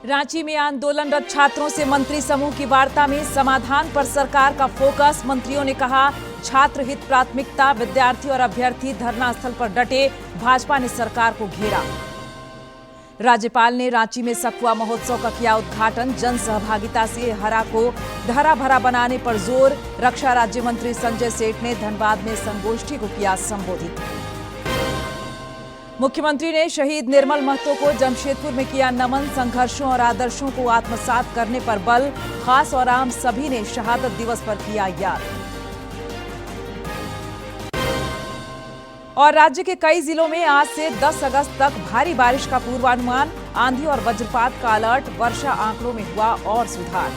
रांची में आंदोलनरत छात्रों से मंत्री समूह की वार्ता में समाधान पर सरकार का फोकस। मंत्रियों ने कहा, छात्र हित प्राथमिकता, विद्यार्थी और अभ्यर्थी धरना स्थल पर डटे, भाजपा ने सरकार को घेरा। राज्यपाल ने रांची में सखुआ महोत्सव का किया उद्घाटन। जन सहभागिता से हरा को हरा भरा बनाने पर जोर। रक्षा राज्य मंत्री संजय सेठ ने धनबाद में संगोष्ठी को किया संबोधित। मुख्यमंत्री ने शहीद निर्मल महतो को जमशेदपुर में किया नमन। संघर्षों और आदर्शों को आत्मसात करने पर बल, खास और आम सभी ने शहादत दिवस पर किया याद। और राज्य के कई जिलों में आज से 10 अगस्त तक भारी बारिश का पूर्वानुमान। आंधी और वज्रपात का अलर्ट। वर्षा आंकड़ों में हुआ और सुधार।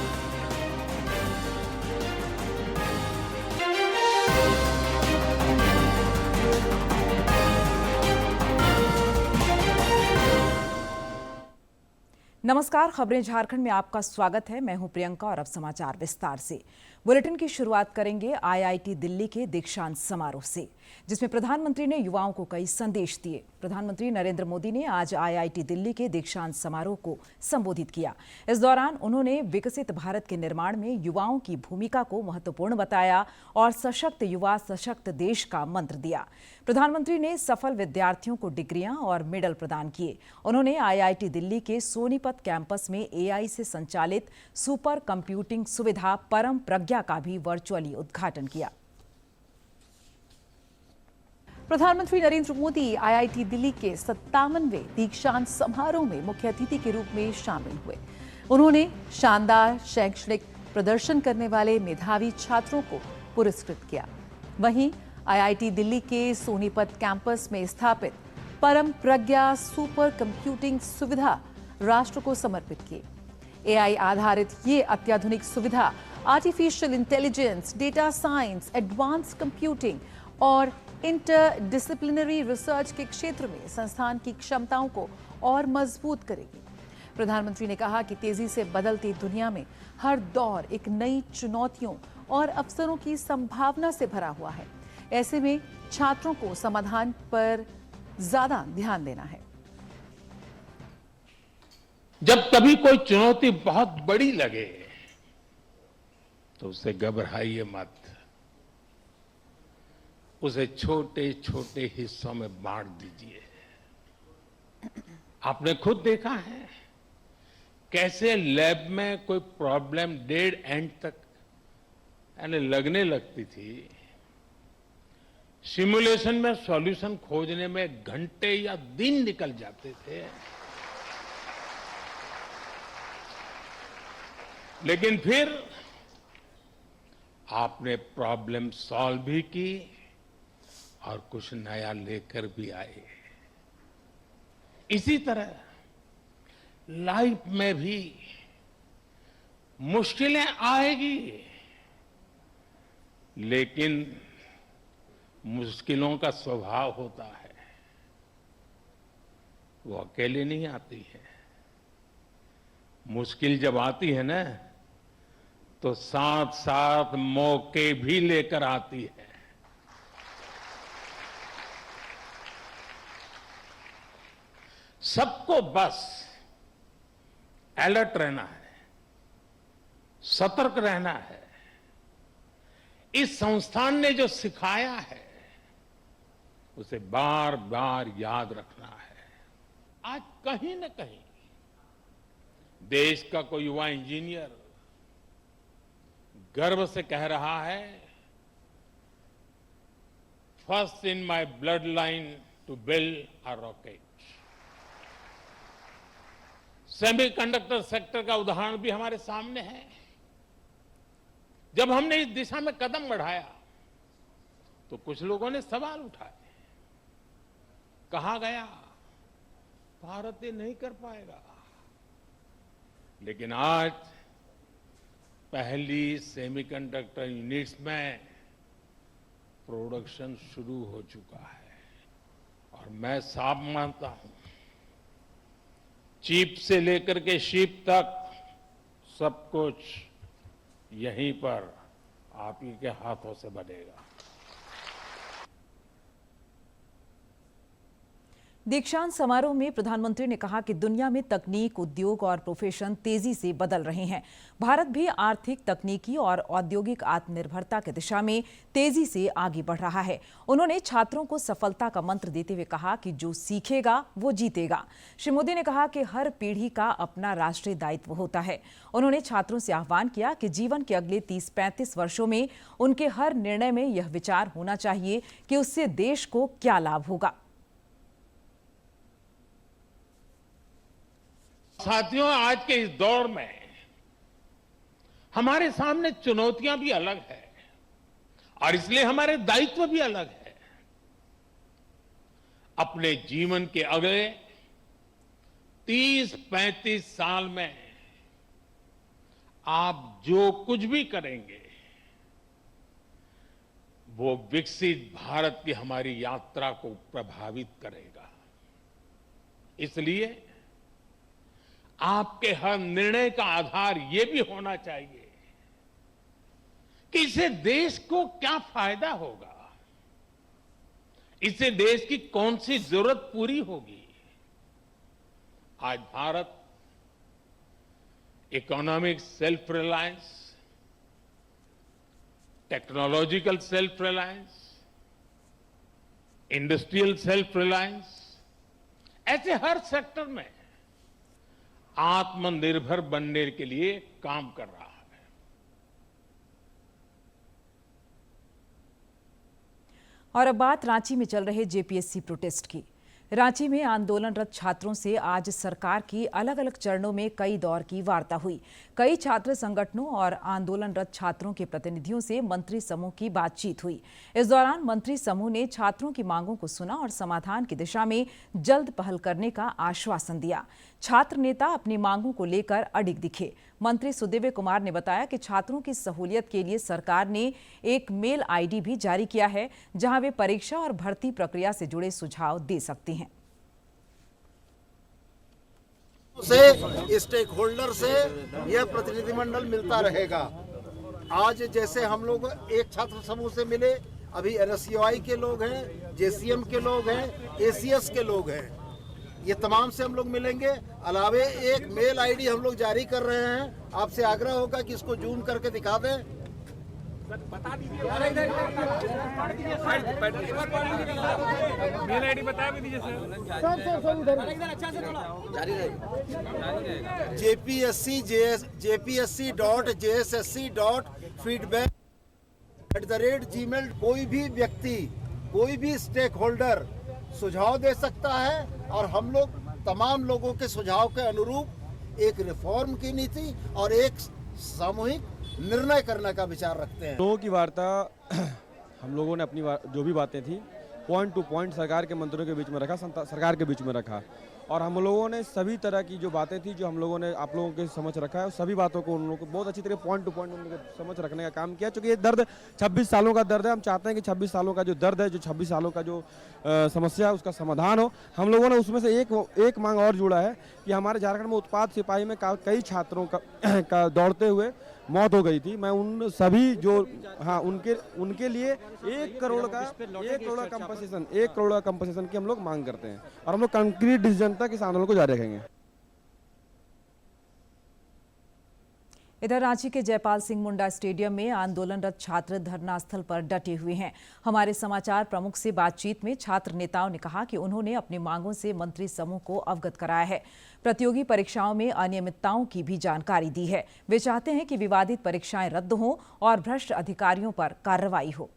नमस्कार, खबरें झारखंड में आपका स्वागत है। मैं हूं प्रियंका और अब समाचार विस्तार से। बुलेटिन की शुरुआत करेंगे आईआईटी दिल्ली के दीक्षांत समारोह से, जिसमें प्रधानमंत्री ने युवाओं को कई संदेश दिए। प्रधानमंत्री नरेंद्र मोदी ने आज आईआईटी दिल्ली के दीक्षांत समारोह को संबोधित किया। इस दौरान उन्होंने विकसित भारत के निर्माण में युवाओं की भूमिका को महत्वपूर्ण बताया और सशक्त युवा सशक्त देश का मंत्र दिया। प्रधानमंत्री ने सफल विद्यार्थियों को डिग्रियां और मेडल प्रदान किए। उन्होंने आईआईटी दिल्ली के सोनीपत कैंपस में एआई से संचालित सुपर कंप्यूटिंग सुविधा परम प्रज्ञा का भी वर्चुअली उद्घाटन किया। प्रधानमंत्री नरेंद्र मोदी आईआईटी दिल्ली के 57वें दीक्षांत समारोह में मुख्य अतिथि के रूप में शामिल हुए। उन्होंने शानदार शैक्षणिक प्रदर्शन करने वाले मेधावी छात्रों को पुरस्कृत किया। वहीं आईआईटी दिल्ली के सोनीपत कैंपस में स्थापित परम प्रज्ञा सुपर कंप्यूटिंग सुविधा राष्ट्र को समर्पित की। एआई आधारित ये अत्याधुनिक सुविधा artificial intelligence, data science, advance computing और इंटरडिसिप्लिनरी रिसर्च के क्षेत्र में संस्थान की क्षमताओं को और मजबूत करेगी। प्रधानमंत्री ने कहा कि तेजी से बदलती दुनिया में हर दौर एक नई चुनौतियों और अवसरों की संभावना से भरा हुआ है। ऐसे में छात्रों को समाधान पर ज्यादा ध्यान देना है। जब कभी कोई चुनौती बहुत बड़ी लगे तो उसे घबराइए मत, उसे छोटे छोटे हिस्सों में बांट दीजिए। आपने खुद देखा है कैसे लैब में कोई प्रॉब्लम डेड एंड तक यानी लगने लगती थी, सिमुलेशन में सॉल्यूशन खोजने में घंटे या दिन निकल जाते थे, लेकिन फिर आपने प्रॉब्लम सॉल्व भी की और कुछ नया लेकर भी आए। इसी तरह लाइफ में भी मुश्किलें आएगी, लेकिन मुश्किलों का स्वभाव होता है, वो अकेले नहीं आती है। मुश्किल जब आती है ना, तो साथ साथ मौके भी लेकर आती है। सबको बस अलर्ट रहना है, सतर्क रहना है। इस संस्थान ने जो सिखाया है उसे बार बार याद रखना है। आज कहीं न कहीं देश का कोई युवा इंजीनियर गर्व से कह रहा है, first in my bloodline to build a rocket. Semiconductor sector का उदाहरण भी हमारे सामने है। जब हमने इस दिशा में कदम बढ़ाया तो कुछ लोगों ने सवाल उठाए, कहा गया भारत ये नहीं कर पाएगा, लेकिन आज पहली सेमीकंडक्टर यूनिट्स में प्रोडक्शन शुरू हो चुका है। और मैं साफ मानता हूं, चिप से लेकर के शिप तक सब कुछ यहीं पर आप ही के हाथों से बनेगा। दीक्षांत समारोह में प्रधानमंत्री ने कहा कि दुनिया में तकनीक, उद्योग और प्रोफेशन तेजी से बदल रहे हैं। भारत भी आर्थिक, तकनीकी और औद्योगिक आत्मनिर्भरता की दिशा में तेजी से आगे बढ़ रहा है। उन्होंने छात्रों को सफलता का मंत्र देते हुए कहा कि जो सीखेगा वो जीतेगा। श्री मोदी ने कहा कि हर पीढ़ी का अपना राष्ट्रीय दायित्व होता है। उन्होंने छात्रों से आह्वान किया कि जीवन के अगले 30-35 वर्षों में उनके हर निर्णय में यह विचार होना चाहिए कि उससे देश को क्या लाभ होगा। साथियों, आज के इस दौर में हमारे सामने चुनौतियां भी अलग है और इसलिए हमारे दायित्व भी अलग है। अपने जीवन के अगले 30-35 साल में आप जो कुछ भी करेंगे वो विकसित भारत की हमारी यात्रा को प्रभावित करेगा। इसलिए आपके हर निर्णय का आधार ये भी होना चाहिए कि इससे देश को क्या फायदा होगा, इससे देश की कौन सी जरूरत पूरी होगी। आज Bharat economic self reliance, technological self reliance, industrial self reliance, ऐसे हर सेक्टर में आत्मनिर्भर बनने के लिए काम कर रहा है। और अब बात रांची में चल रहे जेपीएससी प्रोटेस्ट की। रांची में आंदोलनरत छात्रों से आज सरकार की अलग अलग चरणों में कई दौर की वार्ता हुई। कई छात्र संगठनों और आंदोलनरत छात्रों के प्रतिनिधियों से मंत्री समूह की बातचीत हुई। इस दौरान मंत्री समूह ने छात्रों की मांगों को सुना और समाधान की दिशा में जल्द पहल करने का आश्वासन दिया। छात्र नेता अपनी मांगों को लेकर अडिग दिखे। मंत्री सुदेवे कुमार ने बताया कि छात्रों की सहूलियत के लिए सरकार ने एक मेल आईडी भी जारी किया है, जहां वे परीक्षा और भर्ती प्रक्रिया से जुड़े सुझाव दे सकते हैं। से स्टेक होल्डर से यह प्रतिनिधिमंडल मिलता रहेगा। आज जैसे हम लोग एक छात्र समूह से मिले, अभी एनएसयूआई के लोग हैं, जेसीएम के लोग हैं, एसीएस के लोग हैं, ये तमाम से हम लोग मिलेंगे। अलावे एक मेल आईडी हम लोग जारी कर रहे हैं। आपसे आग्रह होगा कि इसको जूम करके दिखा दें। बता दीजिए, मेल आईडी बता भी दीजिए सर। jpsc.jssc.feedback@gmail। कोई भी व्यक्ति, कोई भी स्टेक होल्डर सुझाव दे सकता है और हम लोग तमाम लोगों के सुझाव के अनुरूप एक रिफॉर्म की नीति और एक सामूहिक निर्णय करने का विचार रखते हैं। लोगों की वार्ता हम लोगों ने अपनी जो भी बातें थी पॉइंट टू पॉइंट सरकार के मंत्रियों के बीच में रखा, सरकार के बीच में रखा और हम लोगों ने सभी तरह की जो बातें थी जो हम लोगों ने आप लोगों के समझ रखा है, सभी बातों को उन लोगों को बहुत अच्छी तरह पॉइंट टू पॉइंट उन लोगों को समझ रखने का काम किया। चूँकि ये दर्द 26 सालों का दर्द है, हम चाहते हैं कि 26 सालों का जो दर्द है, जो 26 सालों का जो समस्या है उसका समाधान हो। हम लोगों ने उसमें से एक मांग और जोड़ा है कि हमारे झारखंड में उत्पाद सिपाही में कई छात्रों का दौड़ते हुए मौत हो गई थी। मैं उन सभी जो उनके लिए 1 करोड़ का कंपनसेशन की हम लोग मांग करते हैं और हम लोग कंक्रीट डिसीजन तक इस आंदोलन को जारी रखेंगे। इधर रांची के जयपाल सिंह मुंडा स्टेडियम में आंदोलनरत छात्र धरना स्थल पर डटे हुए हैं। हमारे समाचार प्रमुख से बातचीत में छात्र नेताओं ने कहा कि उन्होंने अपनी मांगों से मंत्री समूह को अवगत कराया है। प्रतियोगी परीक्षाओं में अनियमितताओं की भी जानकारी दी है। वे चाहते हैं कि विवादित परीक्षाएं रद्द हों और भ्रष्ट अधिकारियों पर कार्रवाई हो।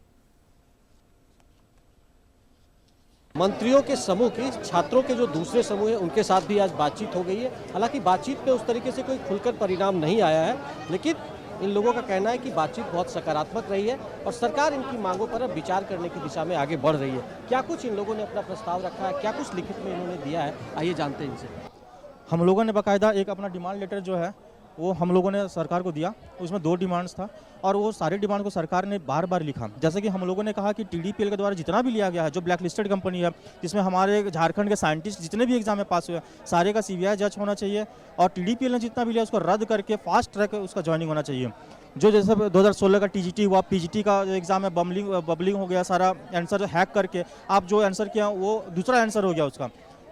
मंत्रियों के समूह की छात्रों के जो दूसरे समूह हैं उनके साथ भी आज बातचीत हो गई है। हालांकि बातचीत पे उस तरीके से कोई खुलकर परिणाम नहीं आया है, लेकिन इन लोगों का कहना है कि बातचीत बहुत सकारात्मक रही है और सरकार इनकी मांगों पर अब विचार करने की दिशा में आगे बढ़ रही है। क्या कुछ इन लोगों ने अपना प्रस्ताव रखा है, क्या कुछ लिखित में इन्होंने दिया है, आइए जानते हैं इनसे। हम लोगों ने बाकायदा एक अपना डिमांड लेटर जो है वो हम लोगों ने सरकार को दिया। उसमें 2 डिमांड्स था और वो सारे डिमांड को सरकार ने बार बार लिखा। जैसे कि हम लोगों ने कहा कि टीडीपीएल के द्वारा जितना भी लिया गया है, जो ब्लैक लिस्टेड कंपनी है, जिसमें हमारे झारखंड के साइंटिस्ट जितने भी एग्जाम में पास हुए सारे का सीबीआई जज होना चाहिए और टीडीपीएल ने जितना भी लिया उसको रद्द करके फास्ट ट्रैक उसका ज्वाइनिंग होना चाहिए। जो जैसे 2016 का टीजीटी हुआ, पीजीटी का जो एग्जाम है बबलिंग हो गया, सारा आंसर हैक करके आप जो आंसर किया वो दूसरा आंसर हो गया उसका।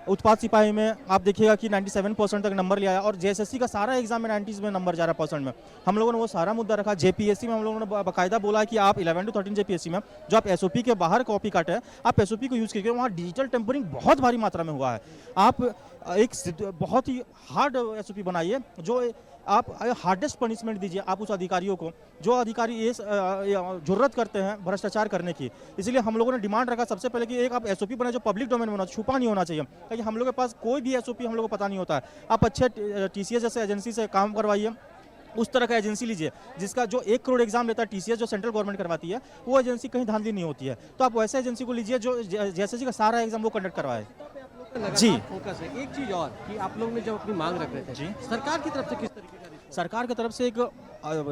उत्पाद सिपाही में आप देखिएगा कि 97% तक नंबर ले आया और जेएसएससी का सारा एग्जाम में 90s में नंबर जा रहा है % में। हम लोगों ने वो सारा मुद्दा रखा। जेपीएससी में हम लोगों ने बाकायदा बोला कि आप 11 to 13 जेपीएससी में जो आप एसओपी के बाहर कॉपी काटे हैं, आप एसओपी को यूज़ कीजिए। वहाँ डिजिटल टेम्परिंग बहुत भारी मात्रा में हुआ है। आप एक बहुत ही हार्ड एसओपी बनाइए, जो आप हार्डेस्ट पनिशमेंट दीजिए आप उस अधिकारियों को, जो अधिकारी ये जुर्रत करते हैं भ्रष्टाचार करने की। इसलिए हम लोगों ने डिमांड रखा सबसे पहले कि एक आप एसओपी बनाए जो पब्लिक डोमेन में होना, छुपा नहीं होना चाहिए, ताकि हम लोग के पास कोई भी एसओपी हम लोग को पता नहीं होता है। आप अच्छे टीसीएस जैसे एजेंसी से काम करवाइए, उस तरह का एजेंसी लीजिए जिसका जो 1 करोड़ एग्जाम लेता है टीसीएस जो सेंट्रल गवर्नमेंट करवाती है, वो एजेंसी कहीं धांधली नहीं होती है। तो आप वैसे एजेंसी को लीजिए जो जैसे का सारा एग्जाम वो कंडक्ट करवाए। जी फोकस है। एक चीज और कि आप लोग ने जब अपनी मांग रख रहे थे जी, सरकार की तरफ से किस तरीके का सरकार की तरफ से एक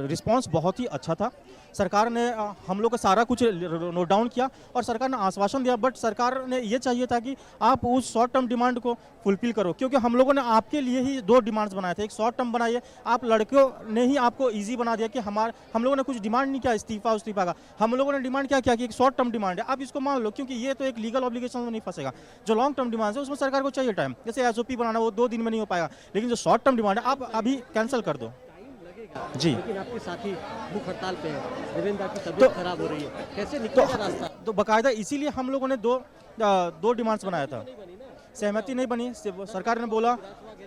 रिस्पांस बहुत ही अच्छा था। सरकार ने हम लोग का सारा कुछ नोट डाउन किया और सरकार ने आश्वासन दिया, बट सरकार ने ये चाहिए था कि आप उस शॉर्ट टर्म डिमांड को फुलफिल करो, क्योंकि हम लोगों ने आपके लिए ही 2 डिमांड्स बनाए थे। एक शॉर्ट टर्म बनाइए, आप लड़कों ने ही आपको इजी बना दिया कि हम लोगों ने कुछ डिमांड नहीं किया इस्तीफा का, हम लोगों ने डिमांड क्या किया कि एक शॉर्ट टर्म डिमांड है, आप इसको मान लो, क्योंकि ये तो एक लीगल ऑब्लिगेशन में नहीं फंसेगा। जो लॉन्ग टर्म डिमांड है उसमें सरकार को चाहिए टाइम, जैसे एसओपी बनाना वो 2 दिन में नहीं हो पाएगा, लेकिन जो शॉर्ट टर्म डिमांड है आप अभी कैंसिल कर दो। जी, लेकिन आपके साथी भूख हड़ताल पे है, देवेंद्र की तबीयत खराब हो रही है, कैसे निकलेगा रास्ता? तो बाकायदा इसीलिए हम लोगों ने दो डिमांड्स बनाया था, सहमति नहीं बनी। सरकार ने बोला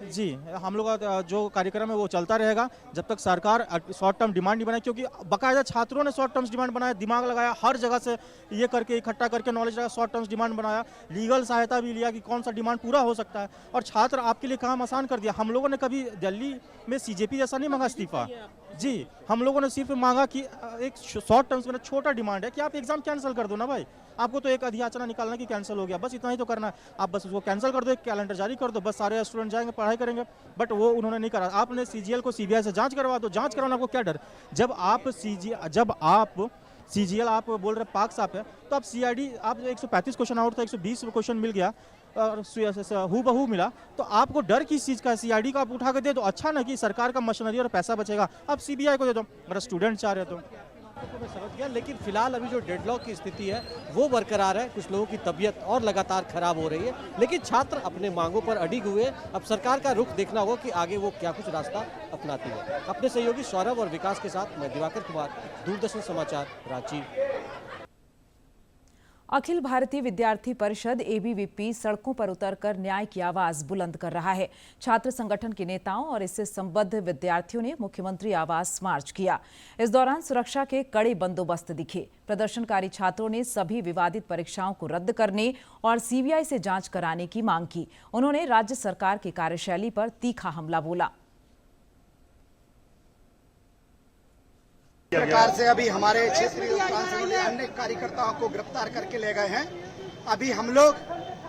जी हम लोग का जो कार्यक्रम है वो चलता रहेगा जब तक सरकार शॉर्ट टर्म डिमांड नहीं बनाए, क्योंकि बाकायदा छात्रों ने शॉर्ट टर्म्स डिमांड बनाया, दिमाग लगाया, हर जगह से ये करके इकट्ठा करके नॉलेज लगा, शॉर्ट टर्म्स डिमांड बनाया, लीगल सहायता भी लिया कि कौन सा डिमांड पूरा हो सकता है, और छात्र आपके लिए काम आसान कर दिया। हम लोगों ने कभी दिल्ली में सीजेपी जैसा नहीं मांगा इस्तीफा जी, हम लोगों ने सिर्फ मांगा कि एक शॉर्ट टर्म्स में छोटा डिमांड है कि आप एग्जाम कैंसिल कर दो ना भाई, आपको तो एक अधियाचना निकालना कि कैंसिल हो गया, बस इतना ही तो करना है, आप बस उसको कैंसिल कर दो, एक कैलेंडर जारी कर दो, बस सारे स्टूडेंट जाएंगे पढ़ाई करेंगे। बट वो उन्होंने नहीं करा। आपने सीजीएल को सीबीआई से जांच करवा दो, जांच करवाना आपको क्या डर? जब आप सीजीएल आप बोल रहे पाक साफ है, तो आप सीआईडी आप 135 क्वेश्चन आउट था, 120 क्वेश्चन मिल गया और हूबहू मिला, तो आपको डर किस चीज़ का? सीआईडी का आप उठा के दे दो, अच्छा ना कि सरकार का मशीनरी और पैसा बचेगा, आप सीबीआई को दे दो, मेरा स्टूडेंट चाह रहे तो मैं समझ गया। लेकिन फिलहाल अभी जो डेडलॉक की स्थिति है वो बरकरार है, कुछ लोगों की तबीयत और लगातार खराब हो रही है, लेकिन छात्र अपने मांगों पर अडिग हुए। अब सरकार का रुख देखना होगा कि आगे वो क्या कुछ रास्ता अपनाती है। अपने सहयोगी सौरभ और विकास के साथ मैं दिवाकर कुमार, दूरदर्शन समाचार, रांची। अखिल भारतीय विद्यार्थी परिषद एबीवीपी सड़कों पर उतरकर न्याय की आवाज बुलंद कर रहा है। छात्र संगठन के नेताओं और इससे संबद्ध विद्यार्थियों ने मुख्यमंत्री आवास मार्च किया। इस दौरान सुरक्षा के कड़े बंदोबस्त दिखे। प्रदर्शनकारी छात्रों ने सभी विवादित परीक्षाओं को रद्द करने और सीबीआई से जांच कराने की मांग की। उन्होंने राज्य सरकार की कार्यशैली पर तीखा हमला बोला। प्रकार से अभी हमारे क्षेत्रीय कांग्रेस ने अन्य कार्यकर्ताओं को गिरफ्तार करके ले गए हैं। अभी हम लोग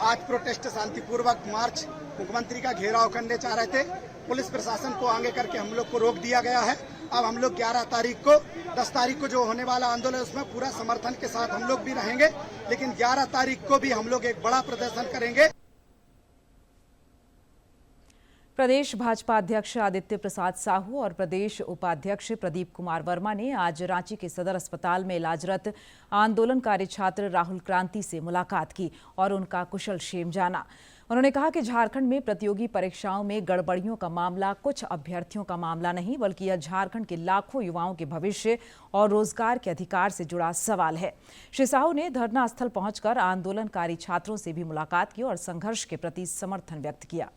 आज प्रोटेस्ट शांतिपूर्वक मार्च मुख्यमंत्री का घेराव करने चाह रहे थे, पुलिस प्रशासन को आगे करके हम लोग को रोक दिया गया है। अब हम लोग 11 तारीख को 10 तारीख को जो होने वाला आंदोलन है उसमें पूरा समर्थन के साथ हम लोग भी रहेंगे, लेकिन 11 तारीख को भी हम लोग एक बड़ा प्रदर्शन करेंगे। प्रदेश भाजपा अध्यक्ष आदित्य प्रसाद साहू और प्रदेश उपाध्यक्ष प्रदीप कुमार वर्मा ने आज रांची के सदर अस्पताल में इलाजरत आंदोलनकारी छात्र राहुल क्रांति से मुलाकात की और उनका कुशलक्षेम जाना। उन्होंने कहा कि झारखंड में प्रतियोगी परीक्षाओं में गड़बड़ियों का मामला कुछ अभ्यर्थियों का मामला नहीं, बल्कि यह झारखंड के लाखों युवाओं के भविष्य और रोजगार के अधिकार से जुड़ा सवाल है। श्री साहू ने धरना स्थल पहुंचकर आंदोलनकारी छात्रों से भी मुलाकात की और संघर्ष के प्रति समर्थन व्यक्त किया।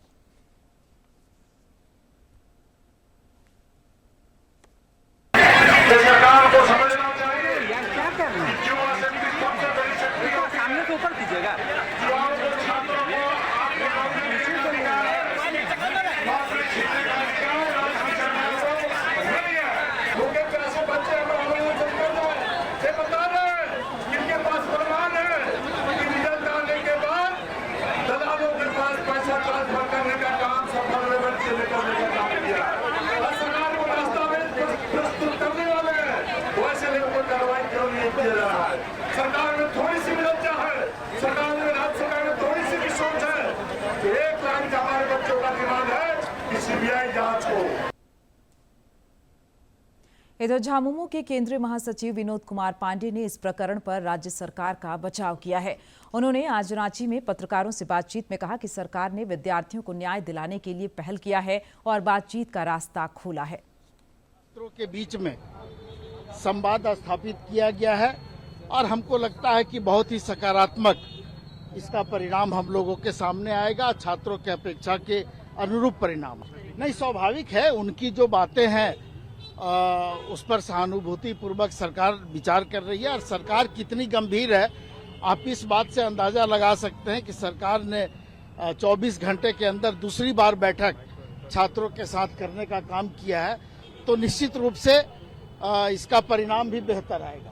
सरकार को समझना चाहिए यार क्या करना है, क्यों असेंबली सबसे बड़ी शक्ति को सामने से ऊपर कीजिएगा। सरकार में थोड़ी सी लज्जा है, सरकार में राज्य सरकार में थोड़ी सी भी सोच है कि 1 लाख का हमारे बच्चों का डिमांड है कि सीबीआई जांच हो। इधर झामुमो के केंद्रीय महासचिव विनोद कुमार पांडे ने इस प्रकरण पर राज्य सरकार का बचाव किया है। उन्होंने आज रांची में पत्रकारों से बातचीत में कहा कि सरकार ने विद्यार्थियों को न्याय दिलाने के लिए पहल किया है और बातचीत का रास्ता खोला है। छात्रों के बीच में संवाद स्थापित किया गया है और हमको लगता है कि बहुत ही सकारात्मक इसका परिणाम हम लोगों के सामने आएगा। छात्रों की अपेक्षा के अनुरूप परिणाम नहीं, स्वाभाविक है उनकी जो बातें हैं उस पर सहानुभूति पूर्वक सरकार विचार कर रही है। और सरकार कितनी गंभीर है आप इस बात से अंदाजा लगा सकते हैं कि सरकार ने 24 घंटे के अंदर दूसरी बार बैठक छात्रों के साथ करने का काम किया है, तो निश्चित रूप से इसका परिणाम भी बेहतर आएगा।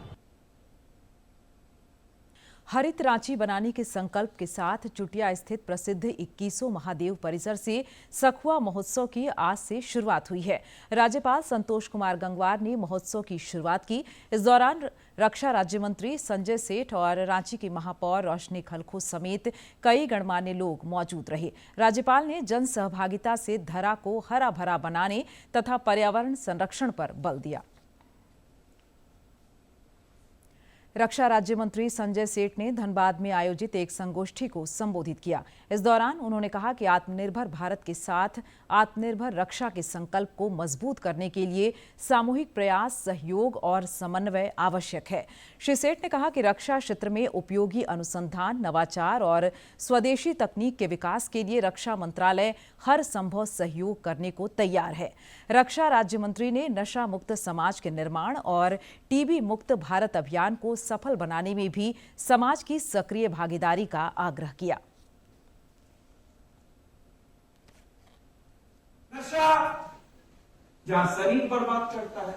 हरित रांची बनाने के संकल्प के साथ चुटिया स्थित प्रसिद्ध 21 महादेव परिसर से सखुआ महोत्सव की आज से शुरुआत हुई है। राज्यपाल संतोष कुमार गंगवार ने महोत्सव की शुरुआत की। इस दौरान रक्षा राज्य मंत्री संजय सेठ और रांची की महापौर रोशनी खलखो समेत कई गणमान्य लोग मौजूद रहे। राज्यपाल ने जन सहभागिता से धरा को हरा भरा बनाने तथा पर्यावरण संरक्षण पर बल दिया। रक्षा राज्य मंत्री संजय सेठ ने धनबाद में आयोजित एक संगोष्ठी को संबोधित किया। इस दौरान उन्होंने कहा कि आत्मनिर्भर भारत के साथ आत्मनिर्भर रक्षा के संकल्प को मजबूत करने के लिए सामूहिक प्रयास, सहयोग और समन्वय आवश्यक है। श्री सेठ ने कहा कि रक्षा क्षेत्र में उपयोगी अनुसंधान, नवाचार और स्वदेशी तकनीक के विकास के लिए रक्षा मंत्रालय हर संभव सहयोग करने को तैयार है। रक्षा राज्य मंत्री ने नशा मुक्त समाज के निर्माण और टीबी मुक्त भारत अभियान को सफल बनाने में भी समाज की सक्रिय भागीदारी का आग्रह किया। नशा जहां शरीर बर्बाद करता है,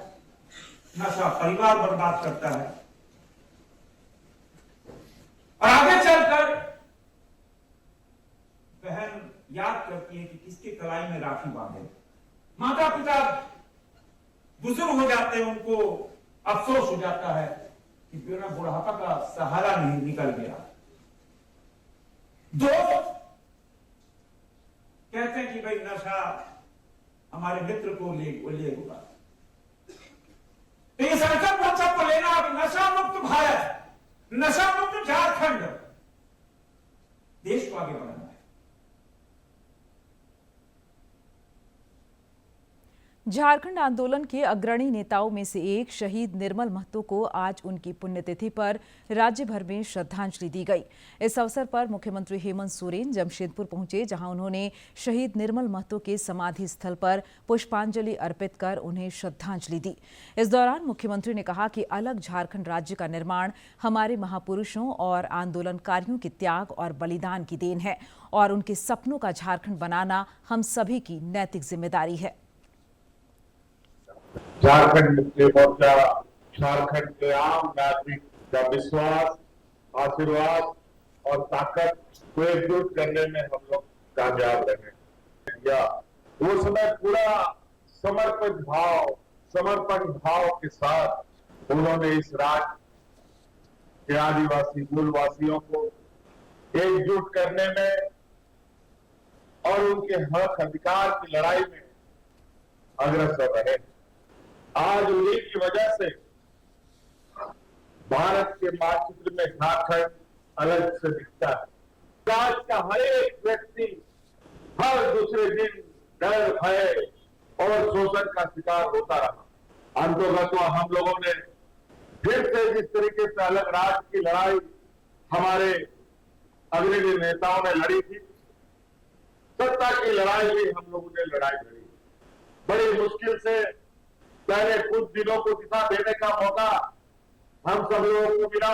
नशा परिवार बर्बाद करता है और आगे चलकर बहन याद करती है कि किसके कलाई में राखी बांधे। माता पिता बुजुर्ग हो जाते हैं, उनको अफसोस हो जाता है कि बिना बुढ़ापा का सहारा नहीं निकल गया। दोस्त कहते हैं कि भाई नशा हमारे मित्र को ले होगा। तो ये संकल्प हम सबको लेना है, नशा मुक्त भारत, नशा मुक्त झारखंड, देश को आगे बढ़ाना है। झारखंड आंदोलन के अग्रणी नेताओं में से एक शहीद निर्मल महतो को आज उनकी पुण्यतिथि पर राज्य भर में श्रद्धांजलि दी गई। इस अवसर पर मुख्यमंत्री हेमंत सोरेन जमशेदपुर पहुंचे, जहां उन्होंने शहीद निर्मल महतो के समाधि स्थल पर पुष्पांजलि अर्पित कर उन्हें श्रद्धांजलि दी। इस दौरान मुख्यमंत्री ने कहा कि अलग झारखंड राज्य का निर्माण हमारे महापुरुषों और आंदोलनकारियों के त्याग और बलिदान की देन है और उनके सपनों का झारखंड बनाना हम सभी की नैतिक जिम्मेदारी है। झारखंड मुक्ति मोर्चा झारखंड के आम नागरिक का विश्वास, आशीर्वाद और ताकत को एकजुट करने में हम लोग कामयाब रहे। या वो समय पूरा समर्पण भाव के साथ उन्होंने इस राज्य के आदिवासी मूलवासियों को एकजुट करने में और उनके हक अधिकार की लड़ाई में अग्रसर रहे। आज उन्हीं की वजह से भारत के मानचित्र में झारखंड अलग से दिखता है। आज का हर एक व्यक्ति हर दूसरे दिन डर, भय और शोषण का शिकार होता रहा। अंततः हम लोगों ने फिर से जिस तरीके से अलग राज्य की लड़ाई हमारे अग्रणी नेताओं ने लड़ी थी, सत्ता की लड़ाई भी हम लोगों ने लड़ाई लड़ी। बड़ी मुश्किल से पहले कुछ दिनों को दिशा देने का मौका हम सब लोगों को मिला,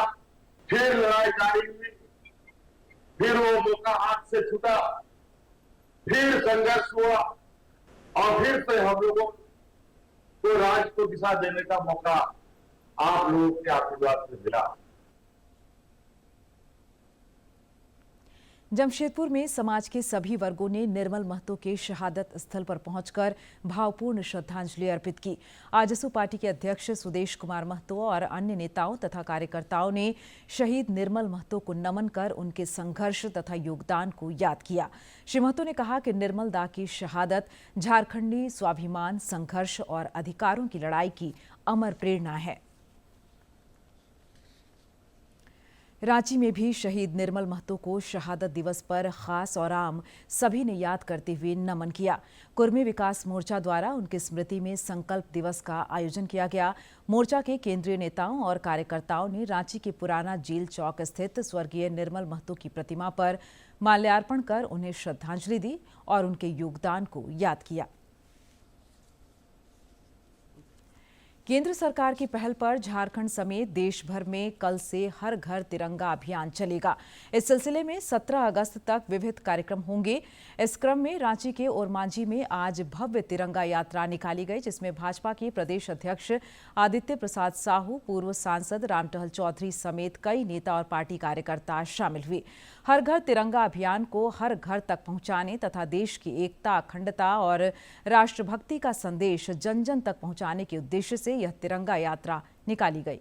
फिर लड़ाई जारी हुई, फिर वो मौका हाथ से छूटा, फिर संघर्ष हुआ और फिर से हम लोगों को राज्य को दिशा देने का मौका आप लोगों के आशीर्वाद से मिला। जमशेदपुर में समाज के सभी वर्गों ने निर्मल महतो के शहादत स्थल पर पहुंचकर भावपूर्ण श्रद्धांजलि अर्पित की। आजसू पार्टी के अध्यक्ष सुदेश कुमार महतो और अन्य नेताओं तथा कार्यकर्ताओं ने शहीद निर्मल महतो को नमन कर उनके संघर्ष तथा योगदान को याद किया। श्री महतो ने कहा कि निर्मल दा की शहादत झारखंडी स्वाभिमान, संघर्ष और अधिकारों की लड़ाई की अमर प्रेरणा है। रांची में भी शहीद निर्मल महतो को शहादत दिवस पर खास और आम सभी ने याद करते हुए नमन किया। कुर्मी विकास मोर्चा द्वारा उनकी स्मृति में संकल्प दिवस का आयोजन किया गया। मोर्चा के केंद्रीय नेताओं और कार्यकर्ताओं ने रांची के पुराना जेल चौक स्थित स्वर्गीय निर्मल महतो की प्रतिमा पर माल्यार्पण कर उन्हें श्रद्धांजलि दी और उनके योगदान को याद किया। केंद्र सरकार की पहल पर झारखंड समेत देश भर में कल से हर घर तिरंगा अभियान चलेगा। इस सिलसिले में 17 अगस्त तक विविध कार्यक्रम होंगे। इस क्रम में रांची के ओरमांझी में आज भव्य तिरंगा यात्रा निकाली गई, जिसमें भाजपा के प्रदेश अध्यक्ष आदित्य प्रसाद साहू, पूर्व सांसद रामटहल चौधरी समेत कई नेता और पार्टी कार्यकर्ता शामिल हुए। हर घर तिरंगा अभियान को हर घर तक पहुंचाने तथा देश की एकता, अखंडता और राष्ट्रभक्ति का संदेश जन जन तक पहुंचाने के उद्देश्य से यह तिरंगा यात्रा निकाली गई।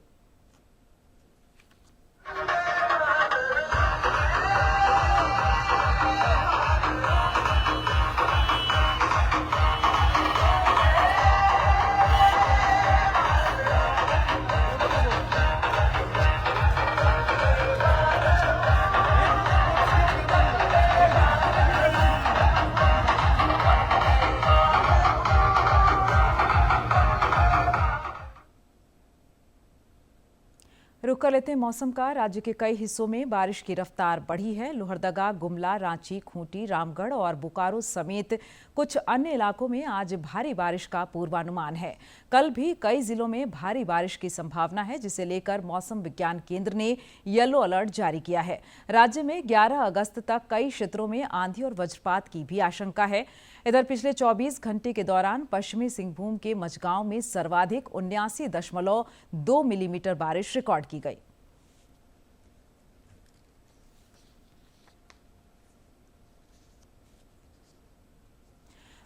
रुक कर लेते हैं मौसम का। राज्य के कई हिस्सों में बारिश की रफ्तार बढ़ी है। लोहरदगा, गुमला, रांची, खूंटी, रामगढ़ और बोकारो समेत कुछ अन्य इलाकों में आज भारी बारिश का पूर्वानुमान है। कल भी कई जिलों में भारी बारिश की संभावना है, जिसे लेकर मौसम विज्ञान केंद्र ने येलो अलर्ट जारी किया है। राज्य में 11 अगस्त तक कई क्षेत्रों में आंधी और वज्रपात की भी आशंका है। इधर पिछले 24 घंटे के दौरान पश्चिमी सिंहभूम के मझगांव में सर्वाधिक 79.2 मिलीमीटर बारिश रिकॉर्ड की गई।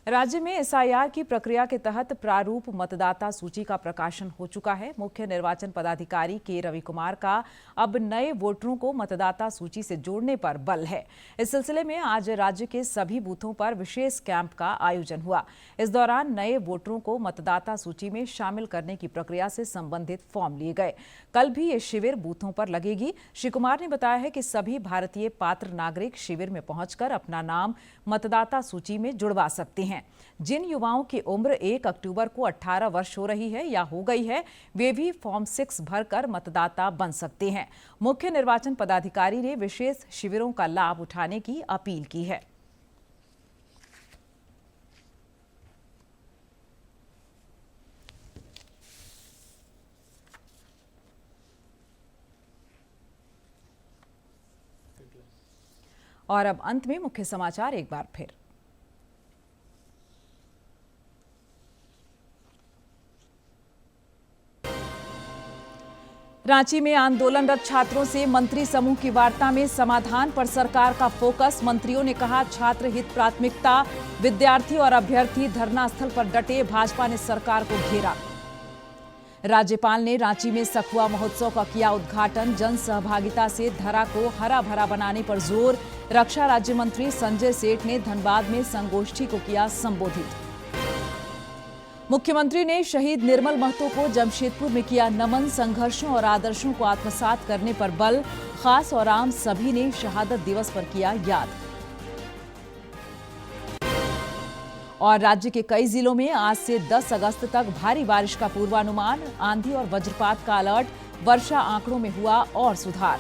राज्य में एसआईआर की प्रक्रिया के तहत प्रारूप मतदाता सूची का प्रकाशन हो चुका है। मुख्य निर्वाचन पदाधिकारी के रवि कुमार का अब नए वोटरों को मतदाता सूची से जोड़ने पर बल है। इस सिलसिले में आज राज्य के सभी बूथों पर विशेष कैंप का आयोजन हुआ। इस दौरान नए वोटरों को मतदाता सूची में शामिल करने की प्रक्रिया से संबंधित फॉर्म लिए गए। कल भी ये शिविर बूथों पर लगेगी। श्री कुमार ने बताया है कि सभी भारतीय पात्र नागरिक शिविर में पहुंचकर अपना नाम मतदाता सूची में जुड़वा सकते हैं। जिन युवाओं की उम्र 1 अक्टूबर को 18 वर्ष हो रही है या हो गई है, वे भी फॉर्म 6 भरकर मतदाता बन सकते हैं। मुख्य निर्वाचन पदाधिकारी ने विशेष शिविरों का लाभ उठाने की अपील की है। और अब अंत में मुख्य समाचार एक बार फिर। रांची में आंदोलनरत छात्रों से मंत्री समूह की वार्ता में समाधान पर सरकार का फोकस। मंत्रियों ने कहा, छात्र हित प्राथमिकता, विद्यार्थी और अभ्यर्थी धरना स्थल पर डटे, भाजपा ने सरकार को घेरा। राज्यपाल ने रांची में सखुआ महोत्सव का किया उद्घाटन। जन सहभागिता से धरा को हरा भरा बनाने पर जोर। रक्षा राज्य मंत्री संजय सेठ ने धनबाद में संगोष्ठी को किया संबोधित। मुख्यमंत्री ने शहीद निर्मल महतो को जमशेदपुर में किया नमन। संघर्षों और आदर्शों को आत्मसात करने पर बल। खास और आम सभी ने शहादत दिवस पर किया याद। और राज्य के कई जिलों में आज से 10 अगस्त तक भारी बारिश का पूर्वानुमान। आंधी और वज्रपात का अलर्ट। वर्षा आंकड़ों में हुआ और सुधार।